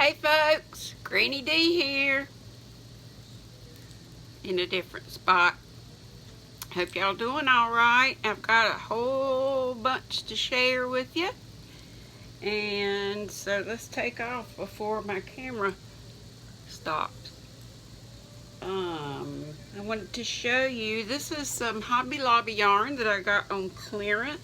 Hey folks, GrannyDee here in a different spot. Hope y'all doing alright. I've got a whole bunch to share with you. And so let's take off before my camera stopped. I wanted to show you, this is some Hobby Lobby yarn that I got on clearance.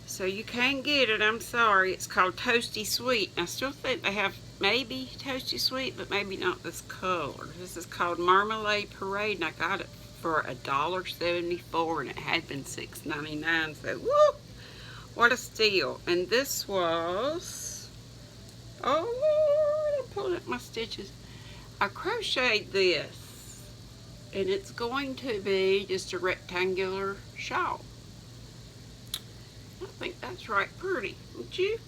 So you can't get it, I'm sorry. It's called Toasty Sweet. I still think they have maybe Toasty Sweet, but maybe not this color. This is called Marmalade Parade, and I got it for $1.74, and it had been $6.99. So, woo! What a steal. And this was, oh Lord, I pulled up my stitches. I crocheted this, and it's going to be just a rectangular shawl. I think that's right pretty, don't you?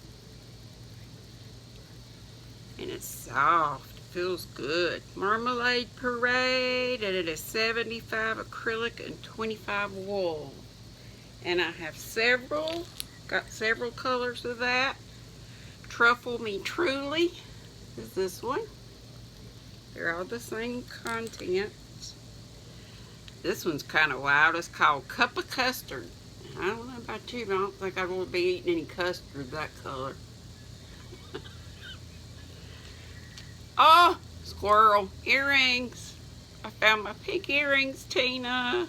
And it's soft, feels good. Marmalade Parade, and it is 75 acrylic and 25 wool. And I have got several colors of that. Truffle Me Truly is this one. They're all the same content. This one's kind of wild. It's called Cup of Custard. I don't know about you, but I don't think I want to be eating any custard that color. Oh, squirrel. Earrings. I found my pink earrings, Tina.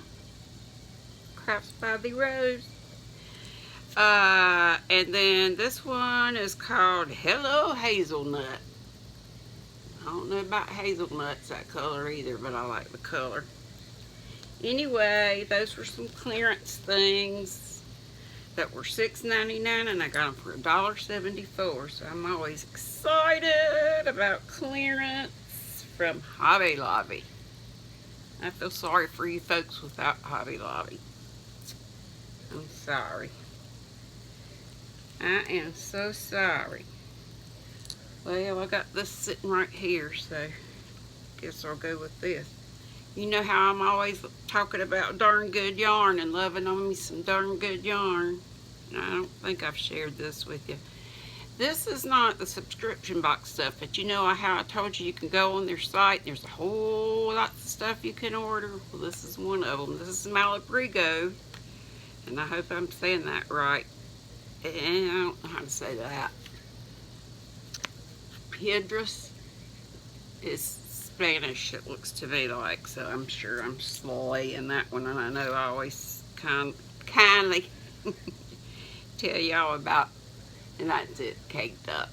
Crafts by the Rose. And then this one is called Hello Hazelnut. I don't know about hazelnuts, that color either, but I like the color. Anyway, those were some clearance things that were $6.99, and I got them for $1.74. So I'm always excited about clearance from Hobby Lobby. I feel sorry for you folks without Hobby Lobby. I'm sorry. I am so sorry. Well, I got this sitting right here, so I guess I'll go with this. You know how I'm always talking about darn good yarn and loving on me some darn good yarn. And I don't think I've shared this with you. This is not the subscription box stuff, but you know how I told you can go on their site. There's a whole lot of stuff you can order. Well, this is one of them. This is Malabrigo, and I hope I'm saying that right. And I don't know how to say that. Piedras is Spanish, it looks to me like, so I'm sure I'm slaying that one, and I know I always kindly tell y'all about, and that's it, caked up.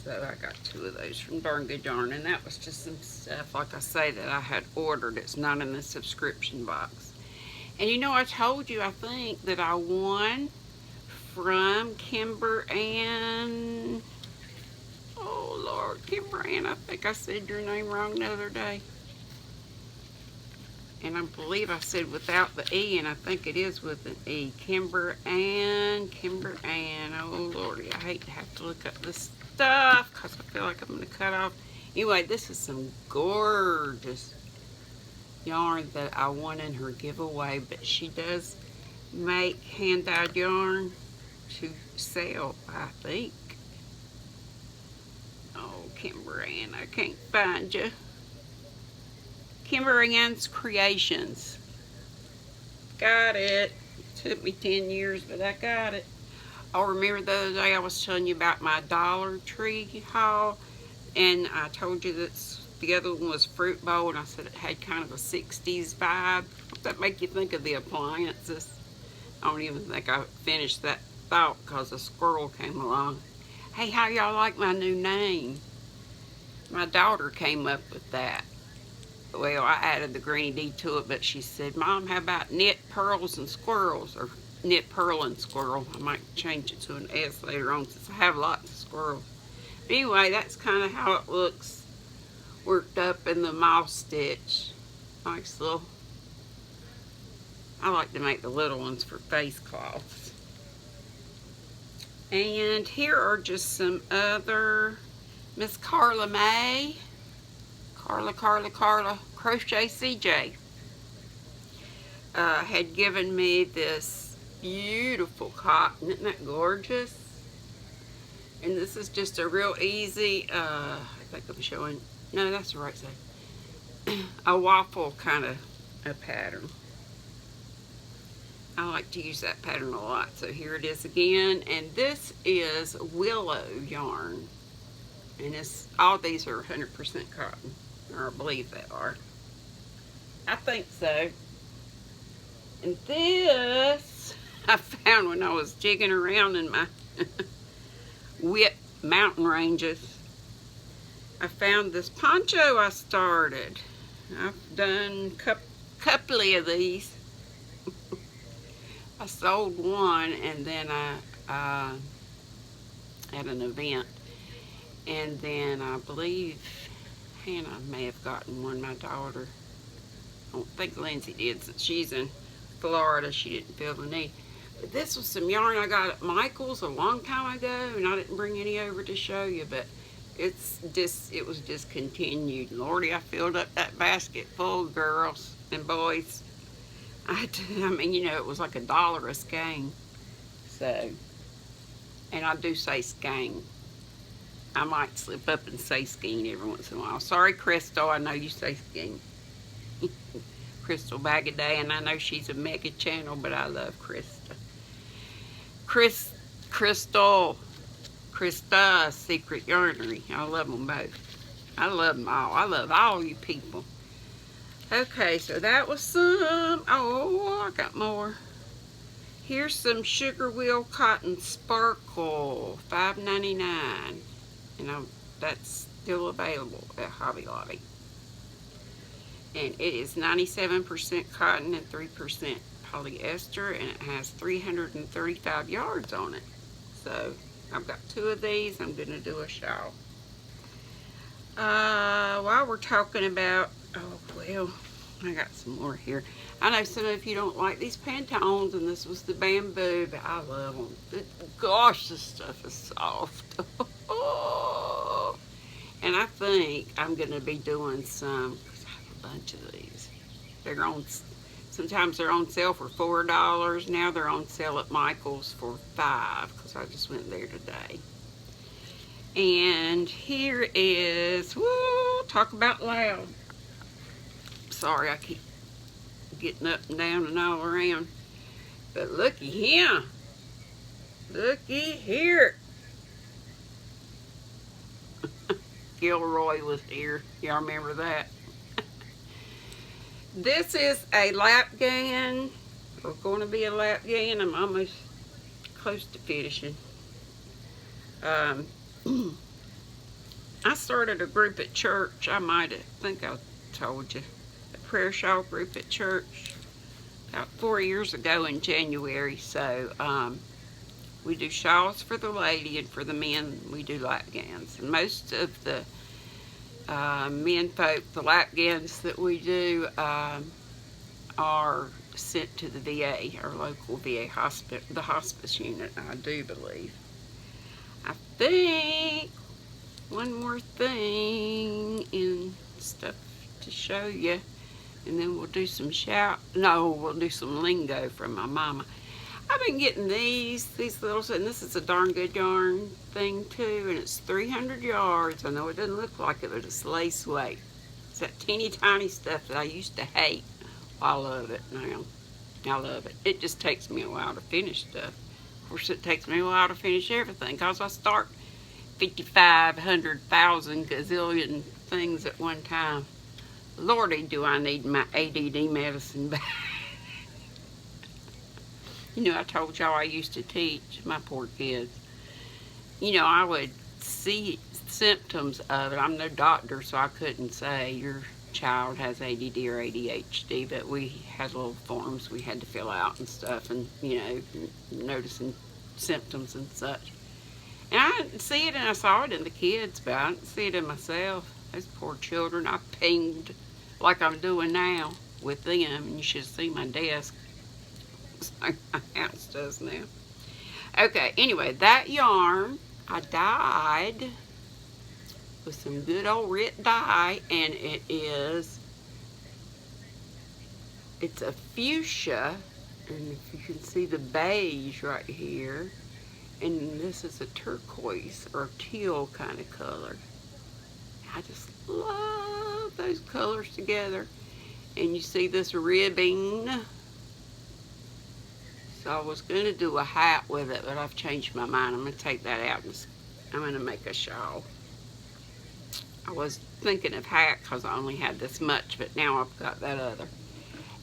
So I got 2 of those from Darn Good Yarn, and that was just some stuff, like I say, that I had ordered. It's not in the subscription box. And you know, I told you, I think, that I won from Kimber and, oh Lord, Kimber Ann, I think I said your name wrong the other day. And I believe I said without the E, and I think it is with an E. Kimber Ann. Oh Lordy, I hate to have to look up this stuff because I feel like I'm going to cut off. Anyway, this is some gorgeous yarn that I won in her giveaway, but she does make hand-dyed yarn to sell, I think. Oh, Kimber Ann, I can't find you. Kimber Ann's Creations. Got it. Took me 10 years, but I got it. I remember the other day I was telling you about my Dollar Tree haul, and I told you that the other one was Fruit Bowl, and I said it had kind of a 60s vibe. Does that make you think of the appliances? I don't even think I finished that thought because a squirrel came along. Hey, how y'all like my new name? My daughter came up with that. Well, I added the GrannyDee to it, but she said, Mom, how about knit pearls and squirrels? Or knit pearl and squirrel. I might change it to an S later on since I have lots of squirrels. But anyway, that's kind of how it looks worked up in the moss stitch. Nice little, I like to make the little ones for face cloths. And here are just some other Miss Carla May. Carla Crochet CJ had given me this beautiful cotton. Isn't that gorgeous? And this is just a real easy, I think I'm showing, no, that's the right side, a waffle kind of a pattern. I like to use that pattern a lot. So here it is again, and this is willow yarn. And it's, all these are 100% cotton, or I believe they are. I think so. And this I found when I was digging around in my wet mountain ranges. I found this poncho I started. I've done a couple of these. I sold one, and then I at an event, and then I believe Hannah may have gotten one. My daughter, I don't think Lindsay did, since she's in Florida. She didn't feel the need. But this was some yarn I got at Michael's a long time ago, and I didn't bring any over to show you, but it was discontinued. Lordy, I filled up that basket full, girls and boys. I mean, you know, it was like $1 a skein. So, and I do say skein. I might slip up and say skein every once in a while. Sorry, Crystal, I know you say skein. Crystal Bag a Day, and I know she's a mega channel, but I love Krista. Crystal, Krista, Secret Yarnery. I love them both. I love them all. I love all you people. Okay, so that was some. Oh, I got more. Here's some Sugar Wheel Cotton Sparkle, $5.99. And that's still available at Hobby Lobby. And it is 97% cotton and 3% polyester, and it has 335 yards on it. So I've got 2 of these. I'm going to do a shawl. While we're talking about, oh well, I got some more here. I know some of you don't like these Pantones, and this was the bamboo, but I love them. Gosh, this stuff is soft. And I think I'm going to be doing some, because I have a bunch of these. They're on, sometimes they're on sale for $4. Now they're on sale at Michael's for $5, because I just went there today. And here is, woo, talk about loud. Sorry, I keep getting up and down and all around. But looky here. Looky here. Gilroy was here. Y'all remember that? This is a lap gown. Or going to be a lap gown. I'm almost close to finishing. I started a group at church. I think I told you. A prayer shawl group at church about 4 years ago in January. So we do shawls for the lady, and for the men we do lap gowns. And most of the men folk, the lap gowns that we do are sent to the VA, our local VA hospital, the hospice unit, I do believe. I think one more thing in stuff to show you, and then we'll do some we'll do some lingo from my mama. I've been getting these little, and this is a darn good yarn thing too, and it's 300 yards. I know it doesn't look like it, but it's lace weight. It's that teeny tiny stuff that I used to hate. I love it now. I love it. It just takes me a while to finish stuff. Of course, it takes me a while to finish everything, because I start 5,500,000 gazillion things at one time. Lordy, do I need my ADD medicine back. You know, I told y'all I used to teach my poor kids. You know, I would see symptoms of it. I'm no doctor, so I couldn't say your child has ADD or ADHD, but we had little forms we had to fill out and stuff, and, you know, noticing symptoms and such. And I didn't see it, and I saw it in the kids, but I didn't see it in myself. Those poor children, I pinged like I'm doing now with them, and you should see my desk. Like my house does now. Okay, anyway, that yarn I dyed with some good old Rit dye, and it's a fuchsia, and if you can see the beige right here, And this is a turquoise or teal kind of color. I just love those colors together. And you see this ribbing. So I was going to do a hat with it, but I've changed my mind. I'm going to take that out and I'm going to make a shawl. I was thinking of hat because I only had this much, but now I've got that other.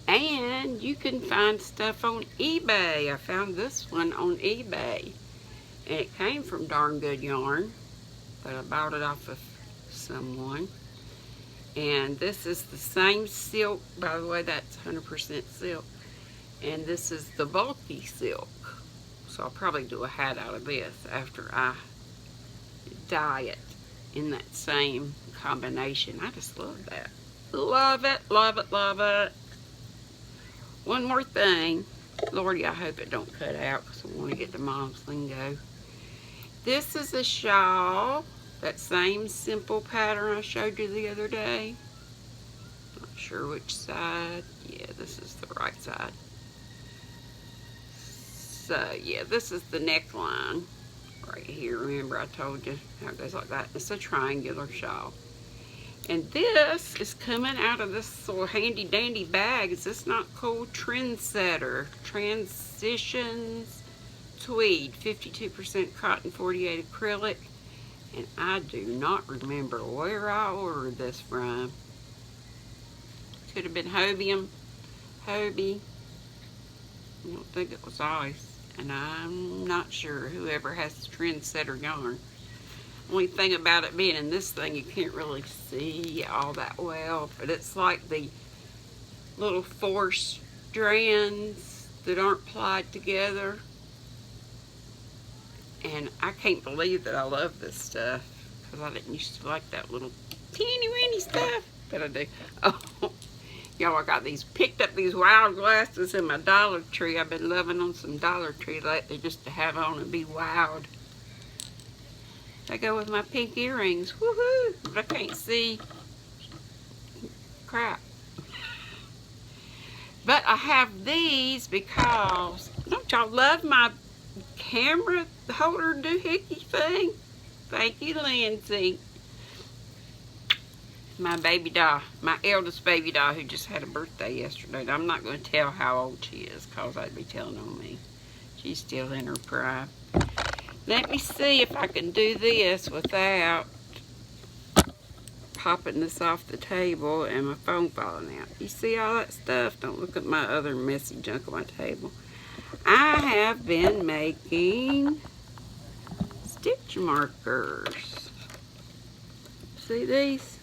And you can find stuff on eBay. I found this one on eBay. And it came from Darn Good Yarn, but I bought it off of someone. And this is the same silk. By the way, that's 100% silk. And this is the bulky silk. So I'll probably do a hat out of this after I dye it in that same combination. I just love that. Love it, love it, love it. One more thing. Lordy, I hope it don't cut out because I want to get to Mom's Lingo. This is a shawl, that same simple pattern I showed you the other day. Not sure which side. Yeah, this is the right side. So, yeah, this is the neckline right here. Remember I told you how it goes like that. It's a triangular shawl. And this is coming out of this little handy dandy bag. Is this not cool? Trendsetter Transitions Tweed, 52% cotton, 48 acrylic. And I do not remember where I ordered this from. Could have been Hobie. I don't think it was Ice. And I'm not sure. Whoever has the Trendsetter yarn. Only thing about it being in this thing, you can't really see all that well. But it's like the little 4 strands that aren't plied together. And I can't believe that I love this stuff, because I didn't used to like that little teeny weeny stuff, but I do. Oh, y'all, I got picked up these wild glasses in my Dollar Tree. I've been loving on some Dollar Tree lately just to have on and be wild. They go with my pink earrings. Woohoo! But I can't see crap. But I have these because, don't y'all love my camera holder doohickey thing? Thank you, Lindsay. My baby doll, my eldest baby doll who just had a birthday yesterday. I'm not going to tell how old she is because I'd be telling on me. She's still in her prime. Let me see if I can do this without popping this off the table and my phone falling out. You see all that stuff? Don't look at my other messy junk on my table. I have been making stitch markers. See these?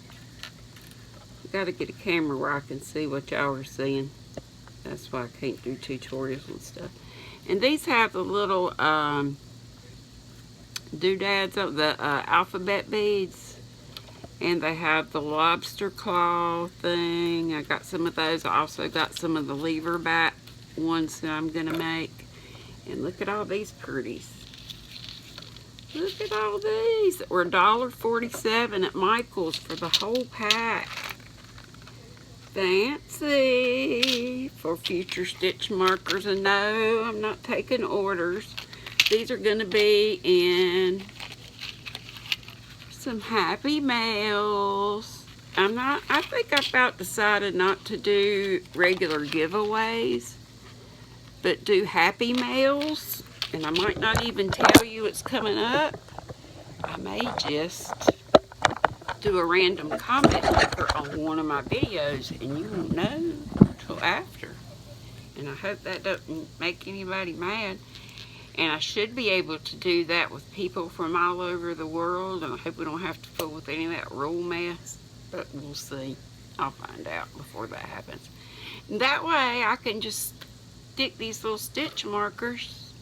Got to get a camera where I can see what y'all are seeing. That's why I can't do tutorials and stuff. And these have the little doodads of the alphabet beads, and they have the lobster claw thing. I got some of those. I also got some of the lever back ones that I'm gonna make. And look at all these pretties. Look at all these that were $1.47 at Michael's for the whole pack. Fancy for future stitch markers. And no, I'm not taking orders. These are going to be in some Happy Mails. I think I've about decided not to do regular giveaways, but do Happy Mails. And I might not even tell you it's coming up. I may just do a random comment maker on one of my videos and you won't know until after. And I hope that doesn't make anybody mad. And I should be able to do that with people from all over the world. And I hope we don't have to fool with any of that rule mess. But we'll see. I'll find out before that happens. And that way I can just stick these little stitch markers.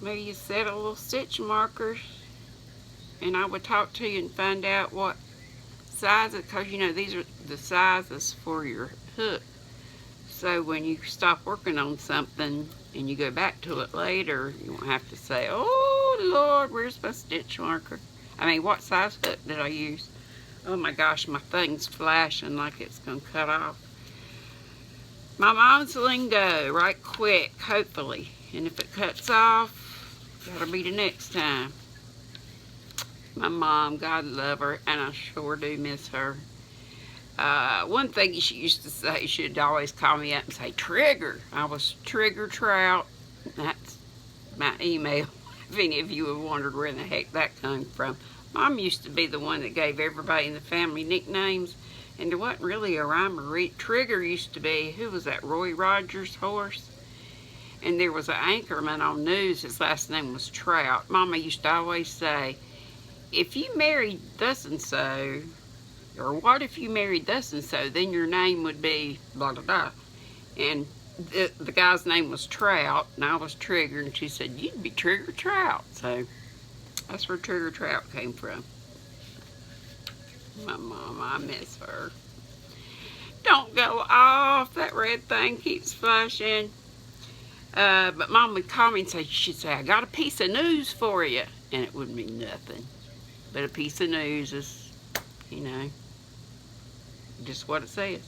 Maybe a set of little stitch markers. And I would talk to you and find out what sizes. Because you know these are the sizes for your hook. So when you stop working on something and you go back to it later, you won't have to say, oh Lord, where's my stitch marker? I mean, what size hook did I use? Oh my gosh, my thing's flashing like it's gonna cut off. My mom's lingo, right quick, hopefully. And if it cuts off, that'll be the next time. My mom, God love her, and I sure do miss her. One thing she used to say, she'd always call me up and say, Trigger. I was Trigger Trout. That's my email, if any of you have wondered where the heck that came from. Mom used to be the one that gave everybody in the family nicknames, and there wasn't really a rhyme or reason. Trigger used to be, who was that, Roy Rogers' horse? And there was an anchorman on news, his last name was Trout. Mama used to always say, if you married thus and so, or what if you married thus and so, then your name would be blah, blah, blah. And the guy's name was Trout, and I was Trigger, and she said, you'd be Trigger Trout. So that's where Trigger Trout came from. My mom, I miss her. Don't go off. That red thing keeps flashing. But Mom would call me and say, she'd say, I got a piece of news for you. And it wouldn't mean nothing. But a piece of news is, you know, just what it says.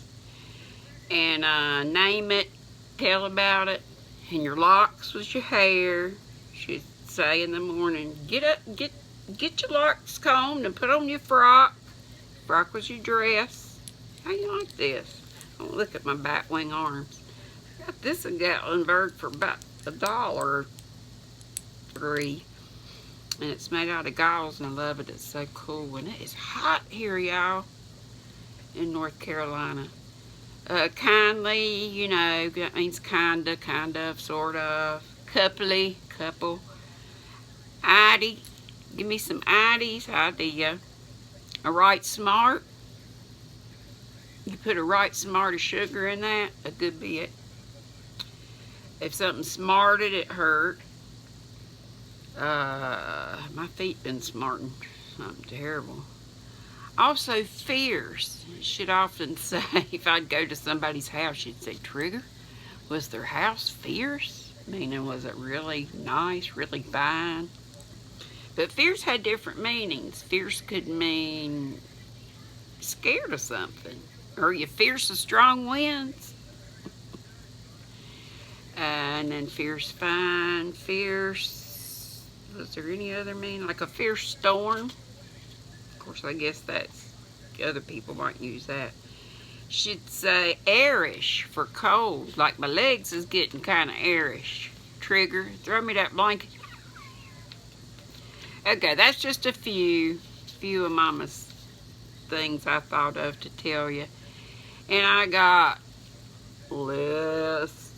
And name it, tell about it. And your locks was your hair. She'd say in the morning, get up, get your locks combed and put on your frock. Frock was your dress. How you like this? Oh, look at my bat wing arms. I got this in Gatlinburg for about $1 or $3. And it's made out of gauze, and I love it. It's so cool. And it is hot here, y'all, in North Carolina. Kindly, you know, that means kinda, kind of, sort of. Coupley, couple. Idy, give me some Idies, idea. A right smart. You put a right smart of sugar in that, a good bit. If something smarted, it hurt. My feet been smarting. Something terrible. Also, fierce. She'd often say, if I'd go to somebody's house, she'd say, Trigger, was their house fierce? Meaning, was it really nice, really fine? But fierce had different meanings. Fierce could mean scared of something. Or you fierce of strong winds. And then fierce, fine, fierce. Was there any other meaning? Like a fierce storm. Of course, I guess that's, other people might use that. She'd say airish for cold. Like my legs is getting kind of airish. Trigger, throw me that blanket. Okay, that's just a few of Mama's things I thought of to tell you. And I got lists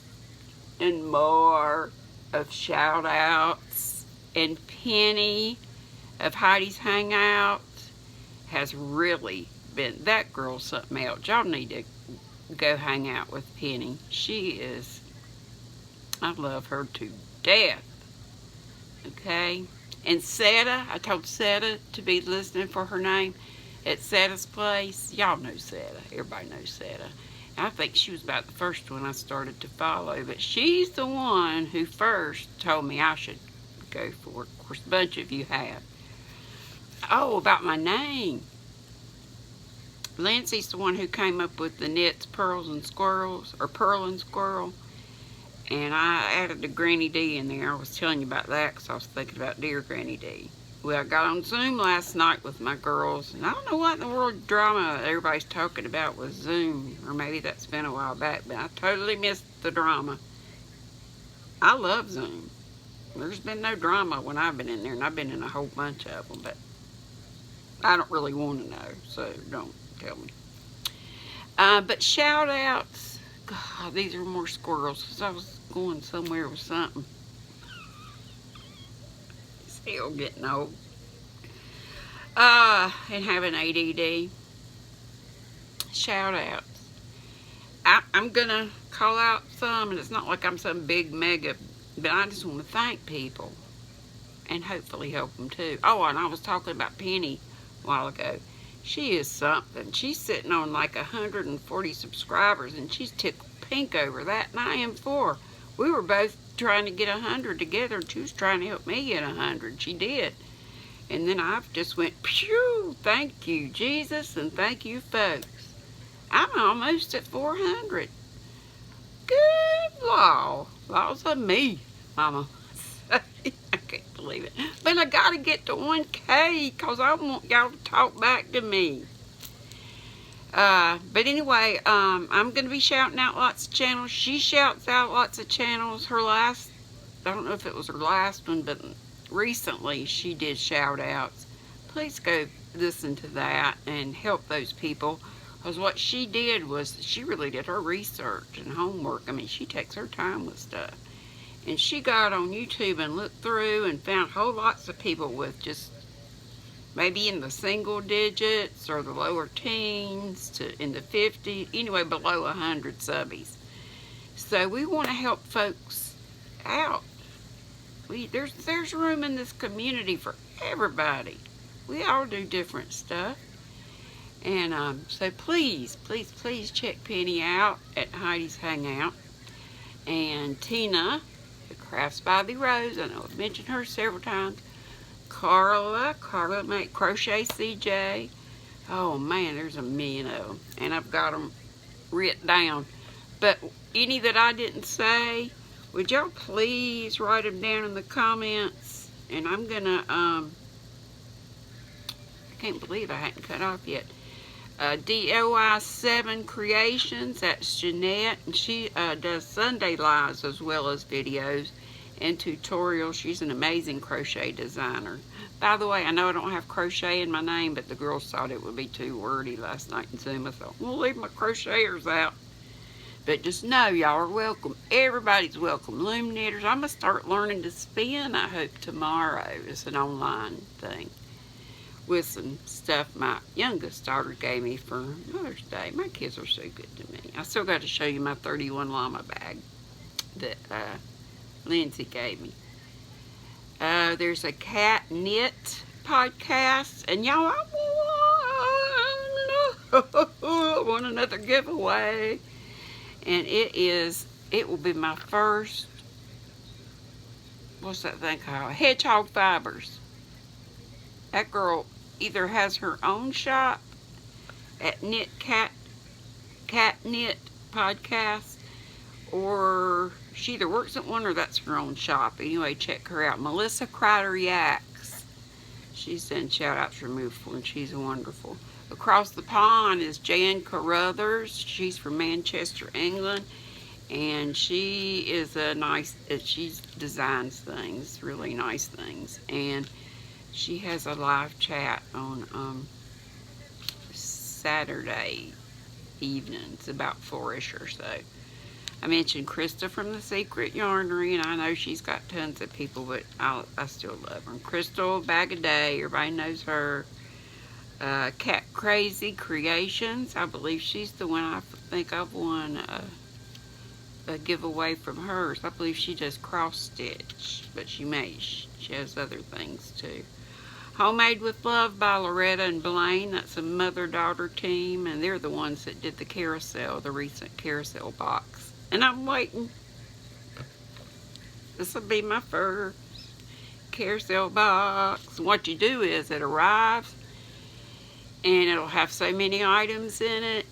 and more of shout outs. And Penny of Heidi's Hangouts has really been, that girl's something else. Y'all need to go hang out with Penny. She is, I love her to death. Okay? And Seta, I told Seta to be listening for her name at Seta's place. Y'all know Seta. Everybody knows Seta. I think she was about the first one I started to follow. But she's the one who first told me I should go for it. Of course, a bunch of you have. Oh, about my name. Lindsay's the one who came up with the knits, pearls, and squirrels, or pearl and squirrel. And I added the GrannyDee in there. I was telling you about that because I was thinking about dear GrannyDee. Well, I got on Zoom last night with my girls, and I don't know what in the world drama everybody's talking about with Zoom, or maybe that's been a while back, but I totally missed the drama. I love Zoom. There's been no drama when I've been in there, and I've been in a whole bunch of them, but I don't really want to know, so don't tell me. But shout outs. God, these are more squirrels because I was going somewhere with something. Still getting old. And having ADD. Shout outs. I'm gonna call out some, and it's not like I'm some big mega, but I just want to thank people and hopefully help them too. Oh, and I was talking about Penny a while ago. She is something. She's sitting on like 140 subscribers, and she's tickled pink over that, and I am for. We were both trying to get 100 together, and she was trying to help me get 100. She did. And then I just went, phew, thank you, Jesus, and thank you, folks. I'm almost at 400. Good law. Laws of me. Mama. I can't believe it. But I gotta get to 1K because I want y'all to talk back to me. But anyway, I'm going to be shouting out lots of channels. She shouts out lots of channels. Her last, I don't know if it was her last one, but recently she did shout outs. Please go listen to that and help those people. Because what she did was, she really did her research and homework. I mean, she takes her time with stuff. And she got on YouTube and looked through and found whole lots of people with just maybe in the single digits or the lower teens to in the 50s, anyway, below 100 subbies. So we want to help folks out. There's room in this community for everybody. We all do different stuff. And so please, please, please check Penny out at Heidi's Hangout. And Tina, the Crafts by the Rose, I know I've mentioned her several times. Carla make Crochet CJ. Oh man, there's a million of them. And I've got them written down. But any that I didn't say, would y'all please write them down in the comments? And I'm gonna, I can't believe I hadn't cut off yet. DOI7 Creations, that's Jeanette. And she does Sunday lives as well as videos and tutorials. She's an amazing crochet designer. By the way, I know I don't have crochet in my name, but the girls thought it would be too wordy last night in Zoom. I thought, we'll leave my crocheters out. But just know y'all are welcome. Everybody's welcome. Loom knitters. I'm going to start learning to spin, I hope, tomorrow. It's an online thing with some stuff my youngest daughter gave me for Mother's Day. My kids are so good to me. I still got to show you my 31 llama bag that Lindsay gave me. There's a cat knit podcast, and y'all, I want another giveaway, and it will be my first, what's that thing called? Hedgehog Fibers. That girl either has her own shop at Cat Knit Podcast, or she either works at one or that's her own shop. Anyway, check her out. Melissa Crider Yaks. She's done shout outs removed for, and she's wonderful. Across the pond is Jan Carruthers. She's from Manchester, England. And she is a nice, she designs things, really nice things. And she has a live chat on Saturday evenings, about 4-ish or so. I mentioned Krista from The Secret Yarnery, and I know she's got tons of people, but I still love her. And Crystal Bag a Day, everybody knows her. Cat Crazy Creations, I believe she's the one. I think I've won a giveaway from hers. I believe she does cross stitch, but she has other things too. Homemade with Love by Loretta and Blaine. That's a mother-daughter team, and they're the ones that did the carousel, the recent carousel box. And I'm waiting. This will be my first carousel box. What you do is it arrives, and it'll have so many items in it,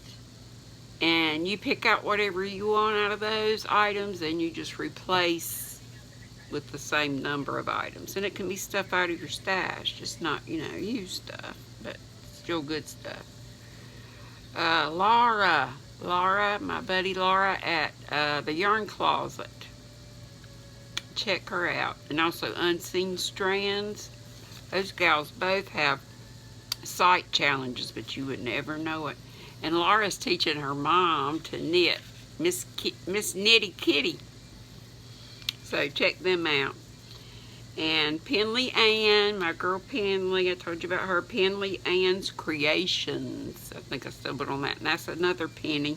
and you pick out whatever you want out of those items, and you just replace with the same number of items. And it can be stuff out of your stash, just not, used stuff, but still good stuff. Laura, my buddy Laura at the Yarn Closet. Check her out. And also Unseen Strands. Those gals both have site challenges, but you would never know it. And Laura's teaching her mom to knit, Miss Knitty Kitty. So check them out. And Penley Ann, my girl Penley, I told you about her. Penley Ann's Creations. I think I stumbled on that. And that's another penny.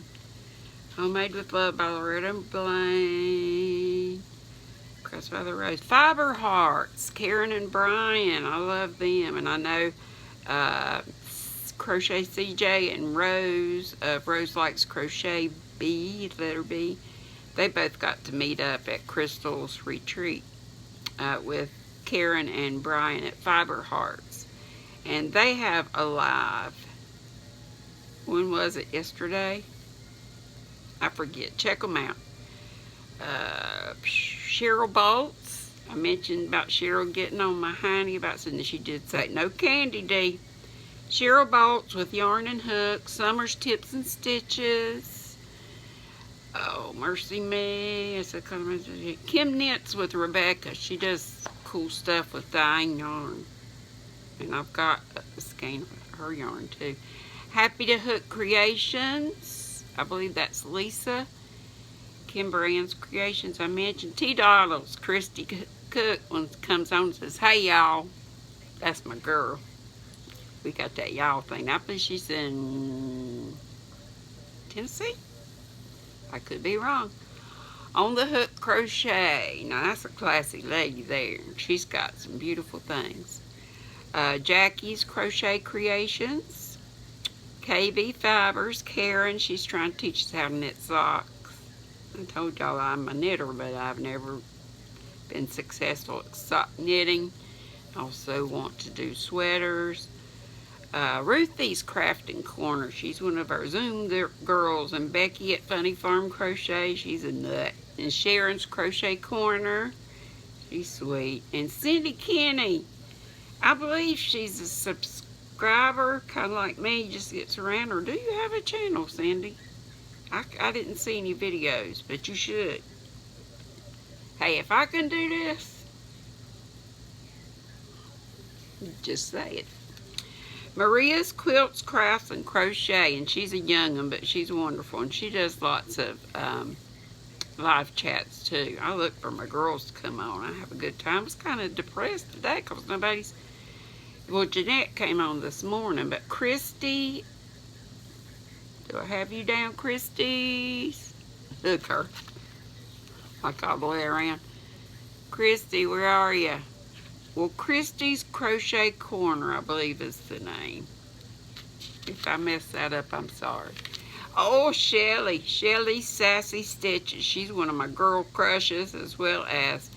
Homemade with Love by Loretta and Blaine. Crafts by the Rose. Fiber Hearts, Karen and Brian. I love them. And I know Crochet CJ and Rose, Rose Likes Crochet B, letter B. They both got to meet up at Crystal's retreat with Karen and Brian at Fiber Hearts. And they have a live. When was it? Yesterday? I forget. Check them out. Cheryl Bolts. I mentioned about Cheryl getting on my hiney about something. She did say, no candy, Dee. Cheryl Bolts with yarn and hooks. Summer's Tips and Stitches. Oh, mercy me. It's a Kim Knits with Rebecca. She does cool stuff with dyeing yarn. And I've got a skein of her yarn too. Happy to Hook Creations. I believe that's Lisa. Kimber Ann's Creations. I mentioned T-Doddles. Christy Cook when comes on and says, hey y'all. That's my girl. We got that y'all thing. I believe she's in Tennessee. I could be wrong. On the Hook Crochet. Now that's a classy lady there. She's got some beautiful things. Jackie's Crochet Creations. KB Fibers. Karen, she's trying to teach us how to knit socks. I told y'all I'm a knitter, but I've never been successful at sock knitting. Also want to do sweaters. Ruthie's Crafting Corner. She's one of our Zoom girls. And Becky at Funny Farm Crochet. She's a nut. And Sharon's Crochet Corner. She's sweet. And Cindy Kenny. I believe she's a subscriber, kind of like me, just gets around. Or do you have a channel, Cindy? I didn't see any videos, but you should. Hey, if I can do this, just say it. Maria's Quilts, Crafts, and Crochet, and she's a young one, but she's wonderful, and she does lots of live chats too. I look for my girls to come on. I have a good time. I was kind of depressed today because nobody's. Well, Jeanette came on this morning, but Christy. Do I have you down, Christy? Look her. Like all the way around. Christy, where are you? Well, Christy's Crochet Corner, I believe is the name. If I mess that up, I'm sorry. Oh, Shelly. Shelly's Sassy Stitches. She's one of my girl crushes, as well as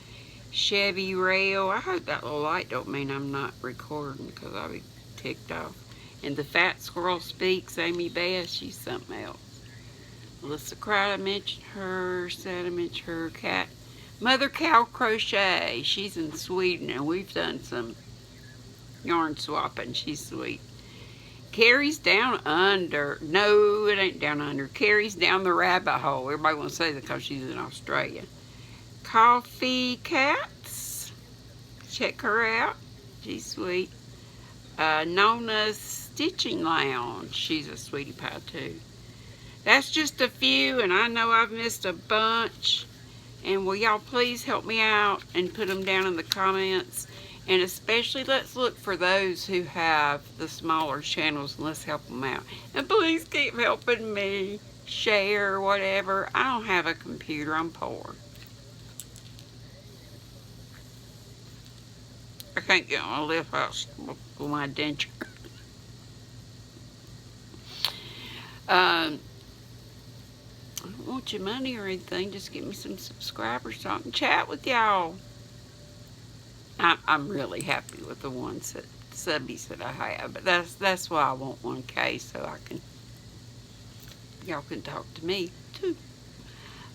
Chevy Rail. I hope that little light don't mean I'm not recording, because I'll be ticked off. And the Fat Squirrel Speaks, Amy Bass, she's something else. Melissa Cried, I mentioned her. Said I mentioned her. Cat. Mother Cow Crochet, she's in Sweden, and we've done some yarn swapping. She's sweet. Carrie's Down Under. No, it ain't Down Under. Carrie's Down the Rabbit Hole. Everybody wants to say that because she's in Australia. Coffee Cats. Check her out. She's sweet. Nona's Stitching Lounge. She's a sweetie pie too. That's just a few, and I know I've missed a bunch. And will y'all please help me out and put them down in the comments. And especially let's look for those who have the smaller channels and let's help them out. And please keep helping me. Share, whatever. I don't have a computer. I'm poor. I can't get on a lift house with my denture. I don't want your money or anything. Just give me some subscribers so I can chat with y'all. I'm really happy with the ones that subbies that I have, but that's why I want 1K so I can y'all can talk to me too.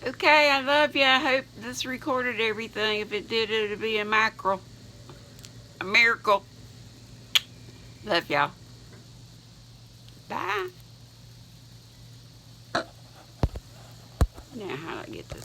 Okay, I love you. I hope this recorded everything. If it did, it'll be a mackerel. A miracle. Love y'all. Bye. Now, how do I get this?